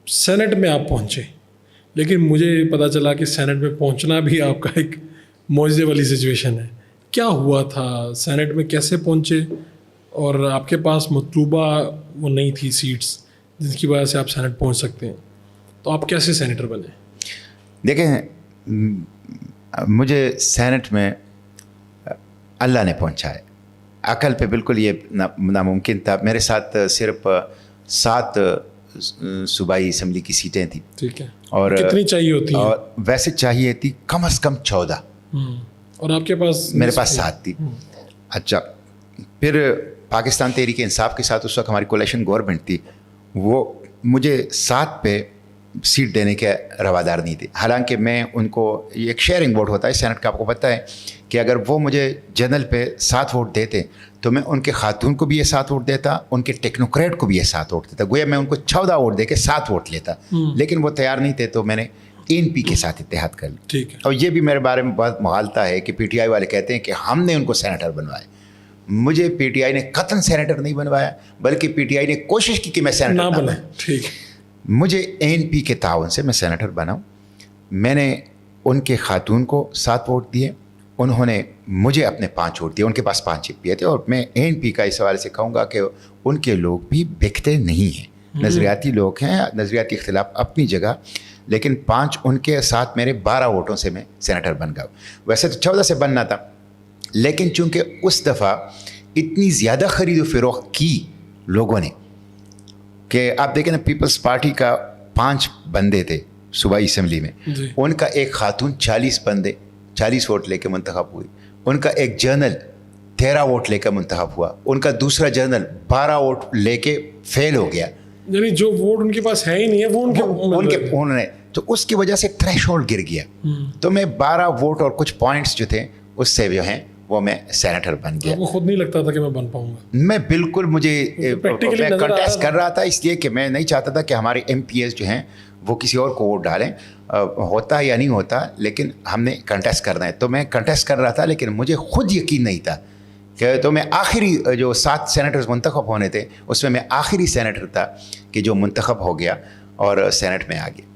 Saint میں آپ پہنچے، لیکن مجھے پتہ چلا کہ سینٹ میں پہنچنا بھی آپ کا ایک معجزے والی سچویشن ہے. کیا ہوا تھا سینٹ میں، کیسے پہنچے؟ اور آپ کے پاس مطلوبہ وہ نہیں تھی سیٹس جس کی وجہ سے آپ سینٹ پہنچ سکتے ہیں، تو آپ کیسے سینیٹر بنے؟ دیکھیں، مجھے سینٹ میں اللہ نے پہنچایا. عقل پہ بالکل یہ ناممکن تھا. میرے ساتھ صرف 7 صوبائی اسمبلی کی سیٹیں تھیں. ٹھیک ہے. اور کتنی چاہیے ہوتی ہیں؟ اور ویسے چاہیے تھی کم از کم 14. اور آپ کے پاس؟ میرے پاس 7 تھی. اچھا، پھر پاکستان تحریک انصاف کے ساتھ اس وقت ہماری کولیشن گورنمنٹ تھی، وہ مجھے 7 پہ سیٹ دینے کے روادار نہیں تھے. حالانکہ میں ان کو، یہ ایک شیئرنگ ووٹ ہوتا ہے سینٹ کا، آپ کو پتہ ہے کہ اگر وہ مجھے جنرل پہ 7 ووٹ دیتے تو میں ان کے خاتون کو بھی یہ 7 ووٹ دیتا، ان کے ٹیکنوکریٹ کو بھی یہ 7 ووٹ دیتا. گویا میں ان کو 14 ووٹ دے کے 7 ووٹ لیتا، لیکن وہ تیار نہیں تھے، تو میں نے NP کے ساتھ اتحاد کر لی. ٹھیک ہے. اور یہ بھی میرے بارے میں بہت مغالطہ ہے کہ PTI والے کہتے ہیں کہ ہم نے ان کو سینیٹر بنوایا. مجھے PTI نے قطعاً سینیٹر نہیں بنوایا، بلکہ PTI نے کوشش کی کہ میں سینیٹر نہ بنوں. ٹھیک. مجھے NP کے تعاون سے میں سینیٹر بناؤں. میں نے ان کے خاتون کو 7 ووٹ دیے، انہوں نے مجھے اپنے 5 ووٹ دیے. ان کے پاس 5 چپیے تھے. اور میں NP کا اس حوالے سے کہوں گا کہ ان کے لوگ بھی بکتے نہیں ہیں، نظریاتی لوگ ہیں، نظریاتی اختلاف اپنی جگہ، لیکن 5 ان کے ساتھ میرے 12 ووٹوں سے میں سینیٹر بن گیا. ویسے تو 14 سے بننا تھا، لیکن چونکہ اس دفعہ اتنی زیادہ خرید و فروخت کی لوگوں نے کہ آپ دیکھیں نا، پیپلز پارٹی کا 5 بندے تھے صوبائی اسمبلی میں، ان کا ایک خاتون 40 ووٹ لے کے منتخب ہوئی. ان کا ایک جنرل 13 ووٹ لے کر منتخب ہوا. ان کا دوسرا جنرل 12 ووٹ لے کے فیل ہو گیا. یعنی جو ووٹ ان کے پاس ہے ہی نہیں ہے وہ انہوں نے، تو اس کی وجہ سے تھریش ہولڈ گر گیا. تو میں 12 ووٹ اور کچھ پوائنٹس جو تھے اس سے جو ہیں وہ میں سینیٹر بن گیا. وہ خود نہیں لگتا تھا کہ میں بن پاؤں گا. میں بالکل، میں کنٹیسٹ کر رہا تھا، اس لیے کہ میں نہیں چاہتا تھا کہ ہمارے MPs جو ہیں وہ کسی اور کو ووٹ ڈالیں. ہوتا یا نہیں ہوتا، لیکن ہم نے کنٹیسٹ کرنا ہے. تو میں کنٹیسٹ کر رہا تھا، لیکن مجھے خود یقین نہیں تھا کہ، تو میں آخری جو 7 سینیٹرز منتخب ہونے تھے اس میں آخری سینیٹر تھا کہ جو منتخب ہو گیا اور سینٹ میں آ گیا.